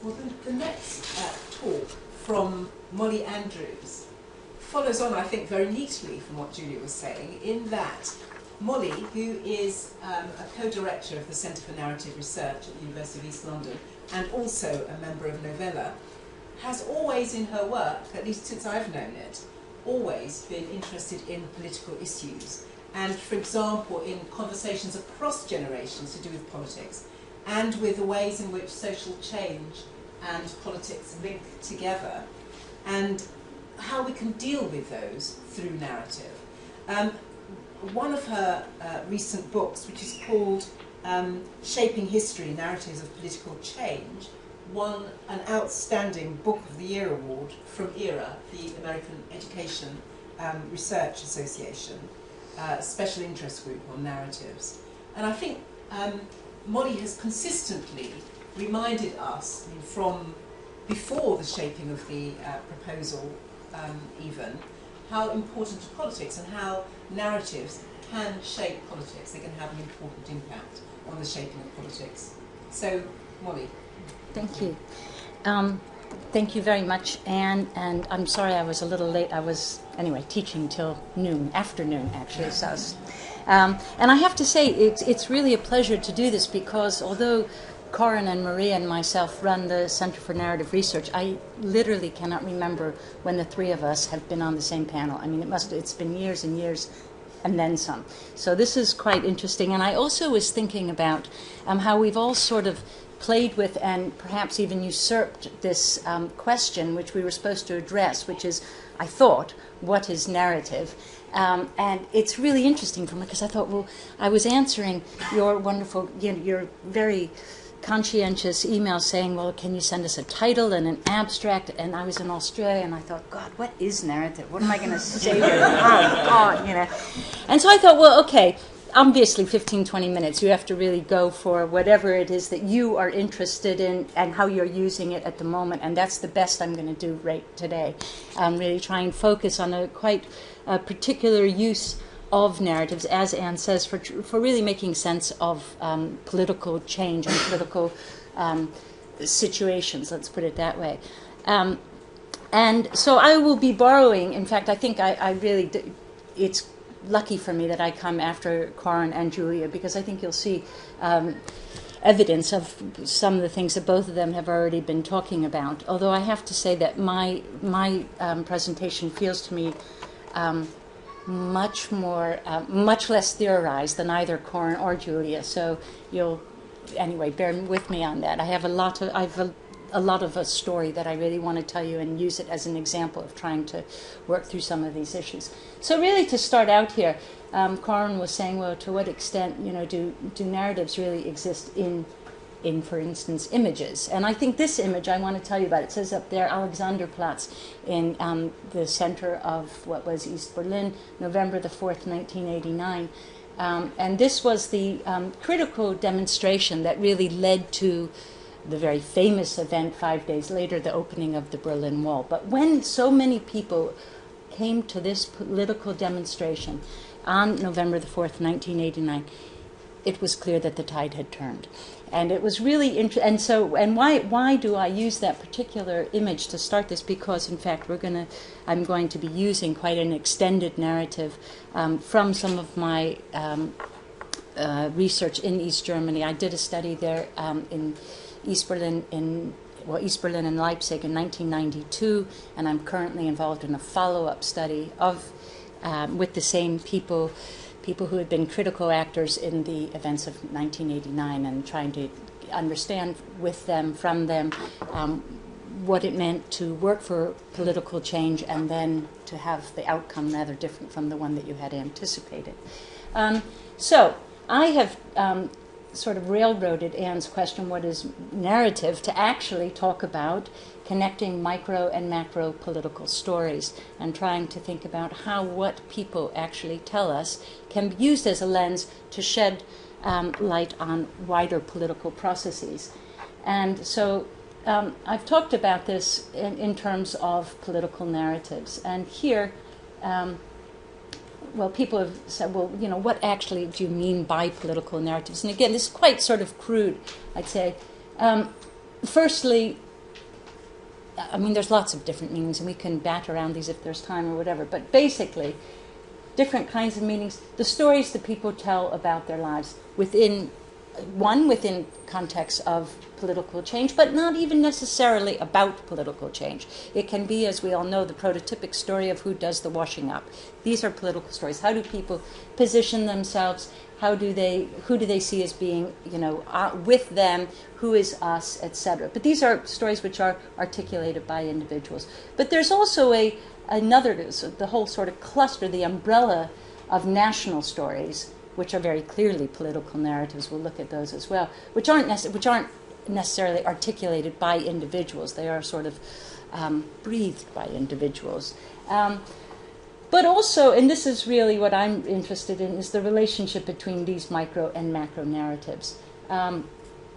Well, the next talk from Molly Andrews follows on, I think, very neatly from what Julia was saying, in that Molly, who is a co-director of the Centre for Narrative Research at the University of East London and also a member of Novella, has always in her work, at least since I've known it, always been interested in political issues. And, for example, in conversations across generations to do with politics, and with the ways in which social change and politics link together, and how we can deal with those through narrative. One of her recent books, which is called Shaping History, Narratives of Political Change, won an outstanding Book of the Year award from ERA, the American Education Research Association, special interest group on narratives. And I think Molly has consistently reminded us, from before the shaping of the proposal even, how important are politics and how narratives can shape politics. They can have an important impact on the shaping of politics. So, Molly. Thank you. Thank you very much, Anne, and I'm sorry I was a little late. I was, anyway, teaching till afternoon actually. So and I have to say, it's really a pleasure to do this because although Corin and Maria and myself run the Center for Narrative Research, I literally cannot remember when the three of us have been on the same panel. I mean, it's been years and years and then some. So this is quite interesting. And I also was thinking about how we've all sort of played with and perhaps even usurped this question which we were supposed to address, which is, I thought, what is narrative? And it's really interesting for me because I thought, well, I was answering your wonderful, your very conscientious email saying, well, can you send us a title and an abstract? And I was in Australia and I thought, God, what is narrative? What am I going to say here? Oh, God, And so I thought, well, okay, obviously 15, 20 minutes. You have to really go for whatever it is that you are interested in and how you're using it at the moment. And that's the best I'm going to do right today. Really try and focus on a quite particular use of narratives, as Anne says, for really making sense of political change and political situations, let's put it that way. And so I will be borrowing, in fact, I think I really, it's lucky for me that I come after Corin and Julia, because I think you'll see evidence of some of the things that both of them have already been talking about. Although I have to say that my presentation feels to me much less theorized than either Corin or Julia. So you'll, anyway, bear with me on that. I have a lot of a story that I really want to tell you and use it as an example of trying to work through some of these issues. So really, to start out here, Corin was saying, well, to what extent, do narratives really exist in, for instance, images? And I think this image I want to tell you about. It says up there, Alexanderplatz in the center of what was East Berlin, November the 4th, 1989. And this was the critical demonstration that really led to the very famous event 5 days later, the opening of the Berlin Wall. But when so many people came to this political demonstration on November the 4th, 1989, it was clear that the tide had turned. And it was really interesting. And why do I use that particular image to start this? Because, in fact, I'm going to be using quite an extended narrative from some of my research in East Germany. I did a study there in East Berlin and Leipzig in 1992, and I'm currently involved in a follow-up study of with the same people who had been critical actors in the events of 1989, and trying to understand with them, from them, what it meant to work for political change and then to have the outcome rather different from the one that you had anticipated. So I have sort of railroaded Anne's question, what is narrative, to actually talk about connecting micro and macro political stories and trying to think about how what people actually tell us can be used as a lens to shed light on wider political processes. And so I've talked about this in terms of political narratives. And here, well, people have said, well, what actually do you mean by political narratives? And again, this is quite sort of crude, I'd say. Firstly, I mean, there's lots of different meanings, and we can bat around these if there's time or whatever, but basically, different kinds of meanings, the stories that people tell about their lives within context of political change, but not even necessarily about political change. It can be, as we all know, the prototypic story of who does the washing up. These are political stories. How do people position themselves? Who do they see as being, with them? Who is us, etc. But these are stories which are articulated by individuals. But there's also the whole sort of cluster, the umbrella of national stories, which are very clearly political narratives. We'll look at those as well, which aren't necessarily articulated by individuals. They are sort of breathed by individuals. But also, and this is really what I'm interested in, is the relationship between these micro and macro narratives. And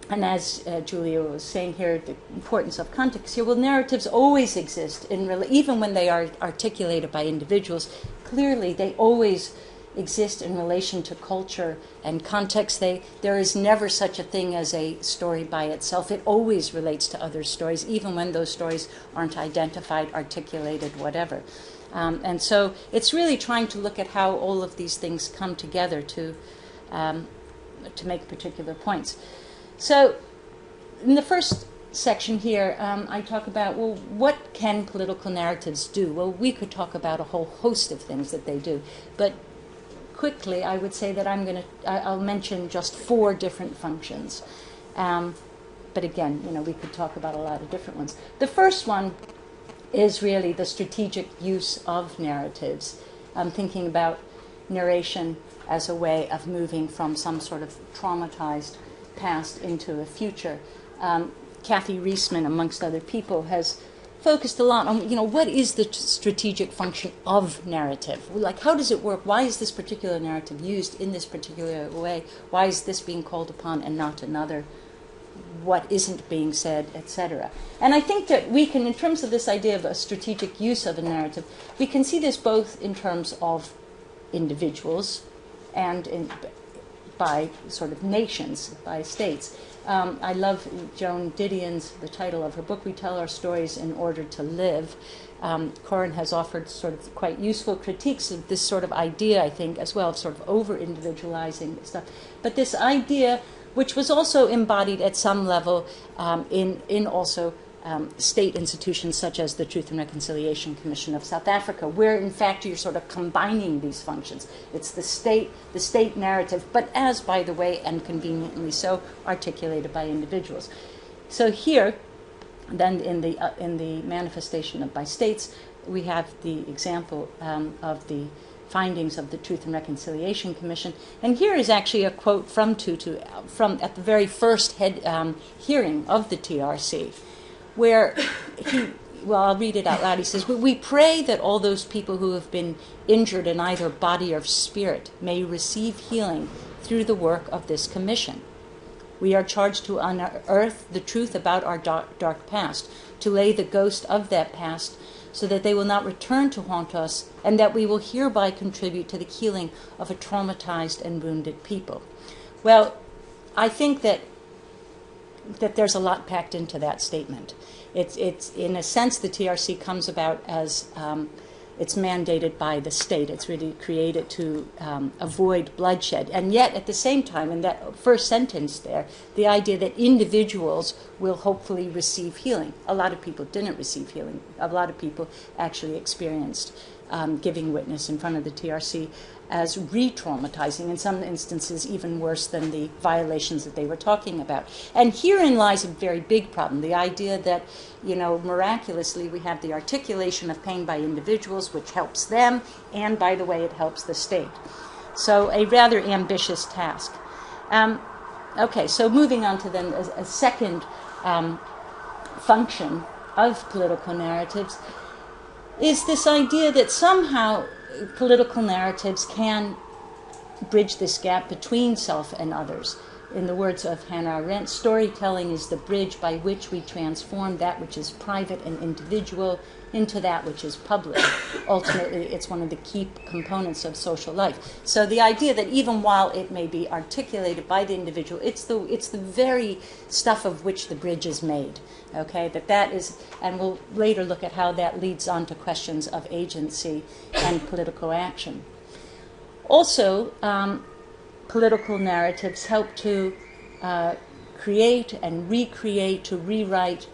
as Julia was saying here, the importance of context here, well, narratives always exist, even when they are articulated by individuals. Clearly, they always exist in relation to culture and context. There is never such a thing as a story by itself. It always relates to other stories, even when those stories aren't identified, articulated, whatever. And so it's really trying to look at how all of these things come together to make particular points. So in the first section here, I talk about, well, what can political narratives do? Well, we could talk about a whole host of things that they do, but quickly, I would say that I'll mention just 4 different functions. But again, we could talk about a lot of different ones. The first one is really the strategic use of narratives. I'm thinking about narration as a way of moving from some sort of traumatized past into a future. Kathy Reisman, amongst other people, has focused a lot on, what is the strategic function of narrative? Like, how does it work? Why is this particular narrative used in this particular way? Why is this being called upon and not another? What isn't being said, etc. And I think that we can, in terms of this idea of a strategic use of a narrative, we can see this both in terms of individuals and by sort of nations, by states. I love Joan Didion's, the title of her book, We Tell Our Stories in Order to Live. Corin has offered sort of quite useful critiques of this sort of idea, I think, as well, of sort of over-individualizing stuff. But this idea, which was also embodied at some level in also state institutions such as the Truth and Reconciliation Commission of South Africa, where in fact you're sort of combining these functions. It's the state narrative, but as, by the way, and conveniently so, articulated by individuals. So here, then in the manifestation of by states, we have the example of the findings of the Truth and Reconciliation Commission. And here is actually a quote from Tutu from at the very first hearing of the TRC, where I'll read it out loud. He says, "We pray that all those people who have been injured in either body or spirit may receive healing through the work of this commission. We are charged to unearth the truth about our dark past, to lay the ghost of that past so that they will not return to haunt us, and that we will hereby contribute to the healing of a traumatized and wounded people." Well, I think that there's a lot packed into that statement. It's in a sense, the TRC comes about as it's mandated by the state. It's really created to avoid bloodshed. And yet, at the same time, in that first sentence there, the idea that individuals will hopefully receive healing. A lot of people didn't receive healing. A lot of people actually experienced giving witness in front of the TRC as re-traumatizing, in some instances even worse than the violations that they were talking about. And herein lies a very big problem, the idea that, miraculously we have the articulation of pain by individuals, which helps them, and by the way, it helps the state. So a rather ambitious task. Okay, so moving on to then a second function of political narratives is this idea that somehow political narratives can bridge this gap between self and others. in the words of Hannah Arendt, storytelling is the bridge by which we transform that which is private and individual into that which is public. Ultimately, it's one of the key components of social life. So the idea that even while it may be articulated by the individual, it's the very stuff of which the bridge is made. Okay, that is, and we'll later look at how that leads on to questions of agency and political action. Also, political narratives help to create and recreate, to rewrite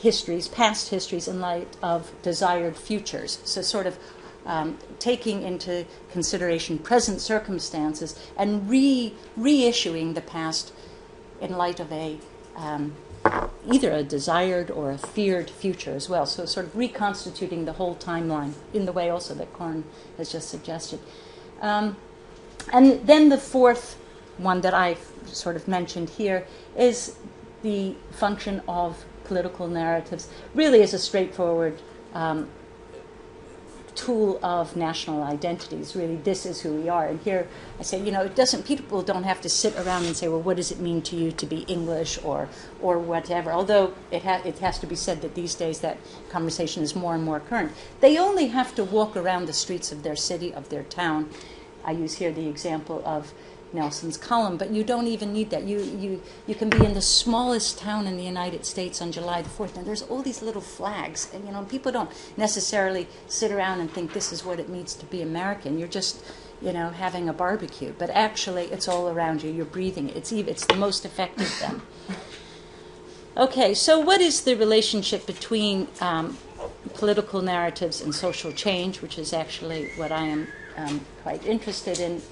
histories, past histories, in light of desired futures. So sort of taking into consideration present circumstances and reissuing the past in light of either a desired or a feared future as well. So sort of reconstituting the whole timeline in the way also that Corin has just suggested. And then the fourth one that I've sort of mentioned here is the function of political narratives, really as a straightforward tool of national identities. Really, this is who we are. And here I say, people don't have to sit around and say, well, what does it mean to you to be English or whatever, although it has to be said that these days that conversation is more and more current. They only have to walk around the streets of their city, of their town. I use here the example of Nelson's column, but you don't even need that. You can be in the smallest town in the United States on July the 4th, and there's all these little flags, and people don't necessarily sit around and think this is what it means to be American. You're just, having a barbecue, but actually it's all around you. You're breathing it. It's the most effective then. Okay, so what is the relationship between political narratives and social change, which is actually what I am quite interested in?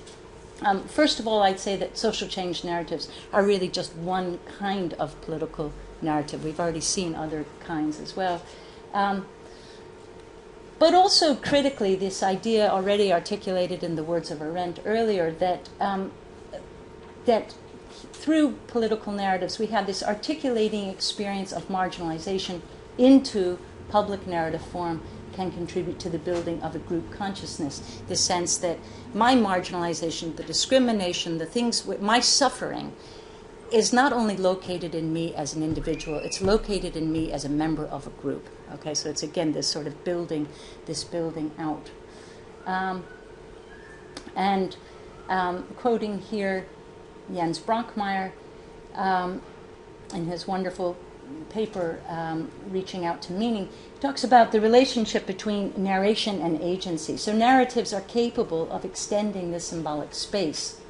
First of all, I'd say that social change narratives are really just one kind of political narrative. We've already seen other kinds as well. But also critically, this idea already articulated in the words of Arendt earlier, that through political narratives we have this articulating experience of marginalization into public narrative form can contribute to the building of a group consciousness. The sense that my marginalization, the discrimination, the things, my suffering is not only located in me as an individual, it's located in me as a member of a group. Okay, so it's again this sort of building out. Quoting here Jens Brockmeyer in his wonderful paper, Reaching Out to Meaning, talks about the relationship between narration and agency. So narratives are capable of extending the symbolic space,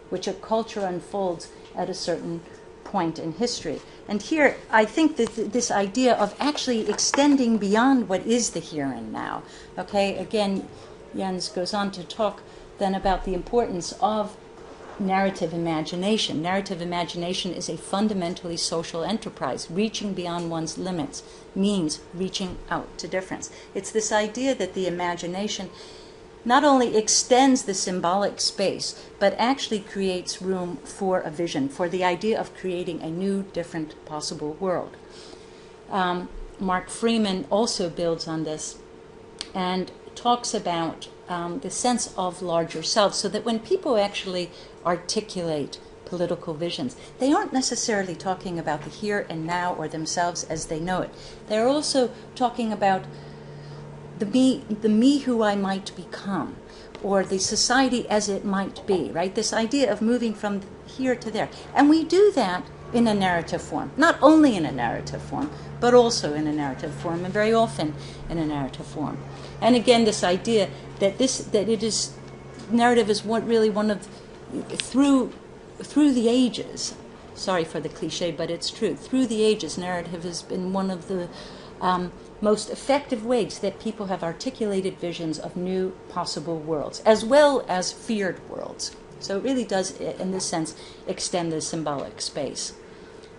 which a culture unfolds at a certain point in history. And here, I think that this idea of actually extending beyond what is the here and now. Okay, again, Jens goes on to talk then about the importance of narrative imagination. Narrative imagination is a fundamentally social enterprise. Reaching beyond one's limits means reaching out to difference. It's this idea that the imagination not only extends the symbolic space, but actually creates room for a vision, for the idea of creating a new, different, possible world. Mark Freeman also builds on this and talks about the sense of larger self, so that when people actually articulate political visions, they aren't necessarily talking about the here and now or themselves as they know it. They're also talking about the me who I might become, or the society as it might be, right? This idea of moving from here to there. And we do that in a narrative form, not only in a narrative form, but also in a narrative form, and very often in a narrative form. And again, this idea that narrative is one of, through the ages, sorry for the cliche, but it's true, through the ages, narrative has been one of the most effective ways that people have articulated visions of new possible worlds, as well as feared worlds. So it really does, in this sense, extend the symbolic space.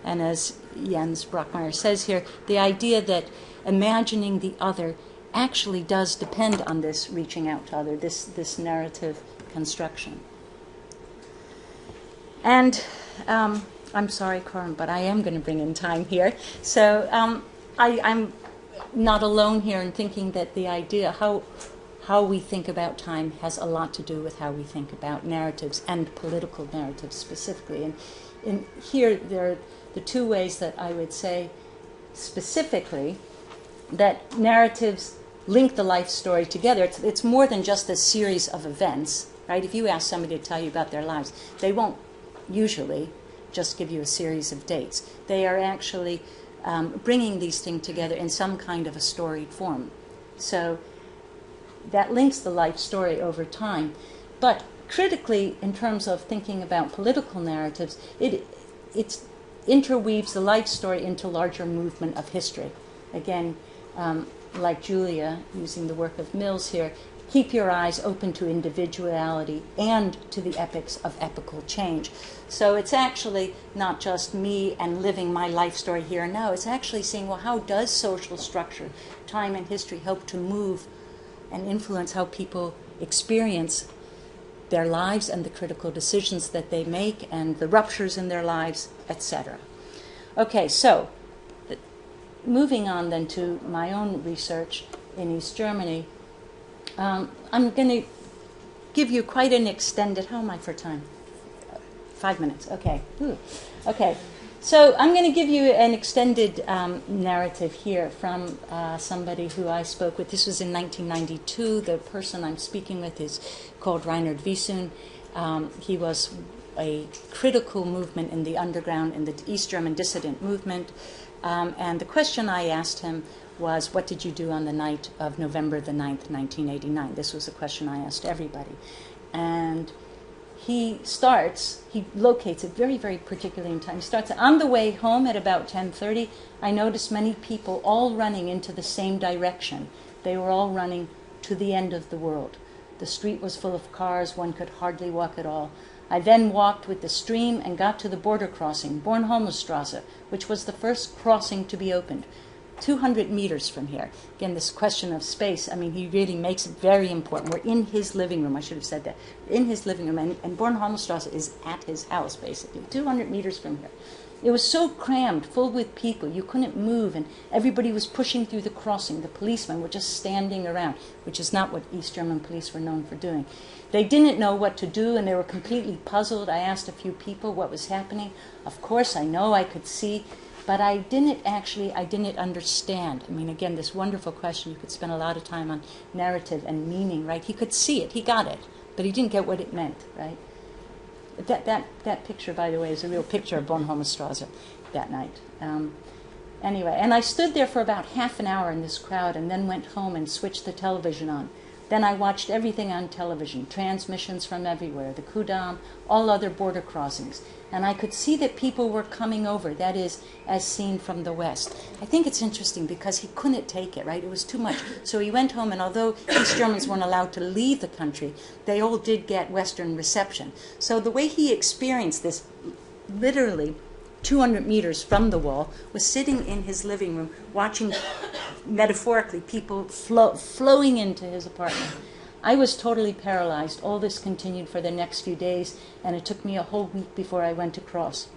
And as Jens Brockmeyer says here, the idea that imagining the other actually does depend on this reaching out to other, this narrative construction. And I'm sorry, Corin, but I am going to bring in time here. So I'm not alone here in thinking that the idea, how how we think about time has a lot to do with how we think about narratives and political narratives specifically. And here there are the two ways that I would say specifically that narratives link the life story together. It's more than just a series of events, right? If you ask somebody to tell you about their lives, they won't usually just give you a series of dates. They are actually bringing these things together in some kind of a storied form. So that links the life story over time. But critically, in terms of thinking about political narratives, it interweaves the life story into larger movement of history. Again, like Julia, using the work of Mills here, keep your eyes open to individuality and to the epics of epical change. So it's actually not just me and living my life story here and now. It's actually seeing, well, how does social structure, time and history help to move and influence how people experience their lives and the critical decisions that they make and the ruptures in their lives, etc. Okay, so moving on then to my own research in East Germany, I'm going to give you quite an extended, how am I for time? 5 minutes, okay. Ooh. Okay, so I'm going to give you an extended narrative here from somebody who I spoke with. This was in 1992. The person I'm speaking with is called Reinhard Wiesun. He was a critical movement in the underground, in the East German dissident movement. And the question I asked him was, what did you do on the night of November the 9th, 1989? This was a question I asked everybody. And he locates it very, very particularly in time. He starts, on the way home at about 10:30, I noticed many people all running into the same direction. They were all running to the end of the world. The street was full of cars. One could hardly walk at all. I then walked with the stream and got to the border crossing, Bornholmerstrasse, which was the first crossing to be opened, 200 meters from here. Again, this question of space, I mean, he really makes it very important. We're in his living room, I should have said that, in his living room, and Bornholmerstrasse is at his house, basically, 200 meters from here. It was so crammed, full with people, you couldn't move, and everybody was pushing through the crossing. The policemen were just standing around, which is not what East German police were known for doing. They didn't know what to do, and they were completely puzzled. I asked a few people what was happening. Of course, I know, I could see, but I didn't understand. I mean, again, this wonderful question, you could spend a lot of time on narrative and meaning, right? He could see it, he got it, but he didn't get what it meant, right? That picture, by the way, is a real picture of Bornholmerstrasse that night. Anyway, and I stood there for about half an hour in this crowd and then went home and switched the television on. Then I watched everything on television, transmissions from everywhere, the Kudamm, all other border crossings. And I could see that people were coming over, that is, as seen from the west. I think it's interesting because he couldn't take it, right? It was too much. So he went home, and although East Germans weren't allowed to leave the country, they all did get Western reception. So the way he experienced this, literally 200 meters from the wall, was sitting in his living room watching, metaphorically, people flowing into his apartment. I was totally paralyzed. All this continued for the next few days, and it took me a whole week before I went across.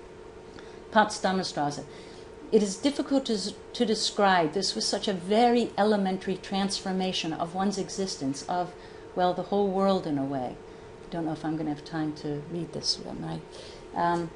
Potsdamer Straße. It is difficult to describe. This was such a very elementary transformation of one's existence, of, well, the whole world in a way. I don't know if I'm going to have time to read this one, right?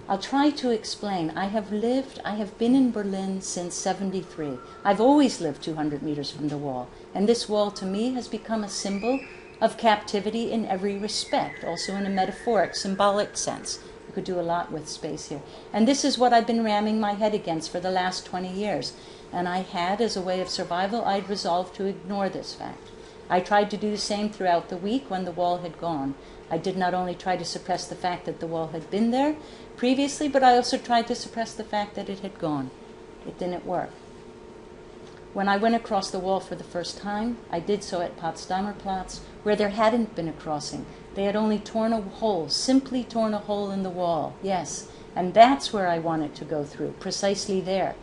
I'll try to explain. I have been in Berlin since '73. I've always lived 200 meters from the wall. And this wall, to me, has become a symbol of captivity in every respect, also in a metaphoric, symbolic sense. You could do a lot with space here. And this is what I've been ramming my head against for the last 20 years. And I had, as a way of survival, I'd resolved to ignore this fact. I tried to do the same throughout the week when the wall had gone. I did not only try to suppress the fact that the wall had been there previously, but I also tried to suppress the fact that it had gone. It didn't work. When I went across the wall for the first time, I did so at Potsdamer Platz, where there hadn't been a crossing. They had only torn a hole, simply torn a hole in the wall, yes. And that's where I wanted to go through, precisely there.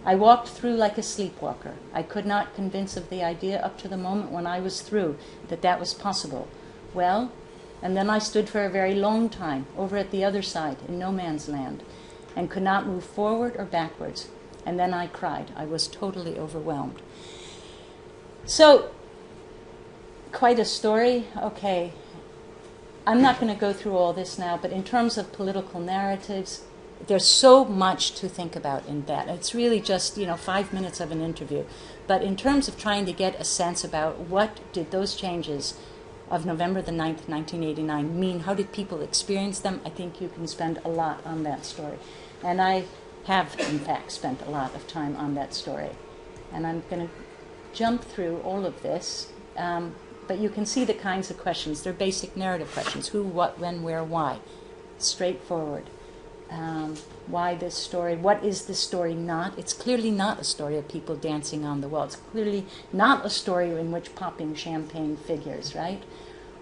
I walked through like a sleepwalker. I could not convince of the idea up to the moment when I was through that that was possible. Well, and then I stood for a very long time over at the other side in no man's land and could not move forward or backwards. And then I cried. I was totally overwhelmed. So quite a story. Okay. I'm not going to go through all this now, but in terms of political narratives, there's so much to think about in that. It's really just, 5 minutes of an interview. But in terms of trying to get a sense about what did those changes of November the 9th, 1989 mean, how did people experience them, I think you can spend a lot on that story. And I have, in fact, spent a lot of time on that story. And I'm going to jump through all of this. But you can see the kinds of questions. They're basic narrative questions. Who, what, when, where, why. Straightforward. Why this story? What is this story not? It's clearly not a story of people dancing on the wall. It's clearly not a story in which popping champagne figures, right?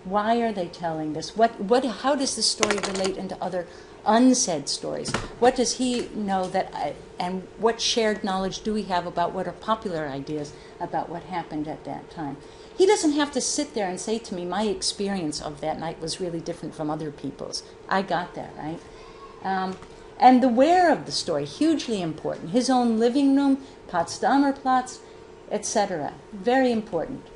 Why are they telling this? How does this story relate into other unsaid stories? What does he know and what shared knowledge do we have about what are popular ideas about what happened at that time? He doesn't have to sit there and say to me, my experience of that night was really different from other people's. I got that, right? And the where of the story, hugely important. His own living room, Potsdamer Platz, etc. Very important.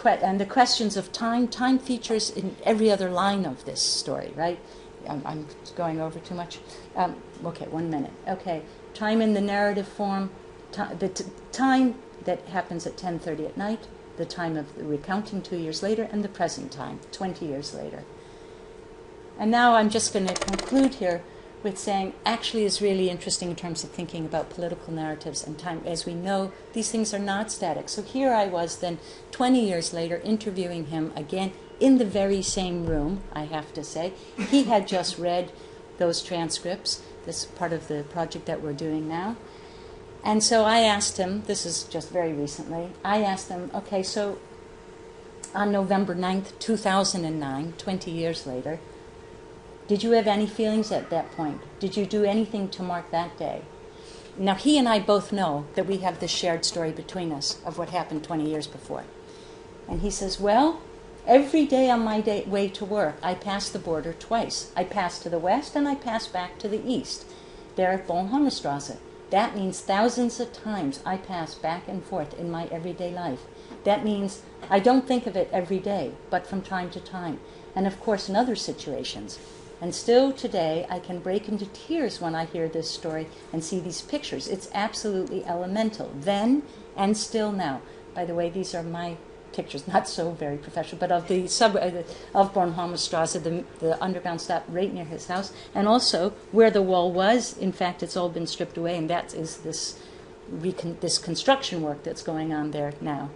And the questions of time features in every other line of this story, right? I'm going over too much. Okay, 1 minute. Okay, time in the narrative form, the time that happens at 10:30 at night, the time of the recounting 2 years later, and the present time, 20 years later. And now I'm just going to conclude here with saying, actually is really interesting in terms of thinking about political narratives and time. As we know, these things are not static. So here I was then, 20 years later, interviewing him again in the very same room, I have to say. He had just read those transcripts. This is part of the project that we're doing now. And so I asked him, this is just very recently, I asked him, okay, so on November 9th, 2009, 20 years later, did you have any feelings at that point? Did you do anything to mark that day? Now, he and I both know that we have this shared story between us of what happened 20 years before. And he says, well, every day on my way to work, I pass the border twice. I pass to the west and I pass back to the east, there at Bornholmerstrasse. That means thousands of times I pass back and forth in my everyday life. That means I don't think of it every day, but from time to time. And of course in other situations. And still today I can break into tears when I hear this story and see these pictures. It's absolutely elemental, then and still now. By the way, these are my pictures, not so very professional, but of the of Bornholmerstrasse, the underground stop right near his house, and also where the wall was. In fact, it's all been stripped away, and that is this construction work that's going on there now.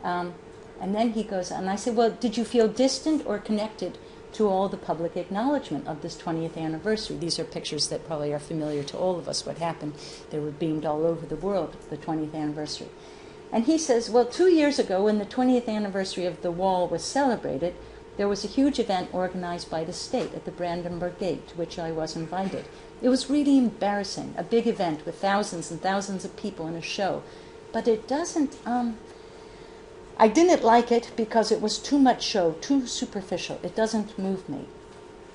And then he goes on, and I said, well, did you feel distant or connected to all the public acknowledgement of this 20th anniversary? These are pictures that probably are familiar to all of us, what happened. They were beamed all over the world, the 20th anniversary. And he says, well, 2 years ago, when the 20th anniversary of the wall was celebrated, there was a huge event organized by the state at the Brandenburg Gate, to which I was invited. It was really embarrassing, a big event with thousands and thousands of people in a show. But it doesn't, I didn't like it because it was too much show, too superficial. It doesn't move me.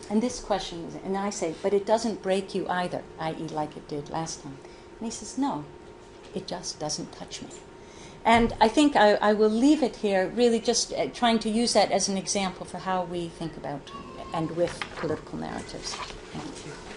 And this question is, and I say, but it doesn't break you either, i.e. like it did last time. And he says, no, it just doesn't touch me. And I think I will leave it here, really just trying to use that as an example for how we think about and with political narratives. Thank you.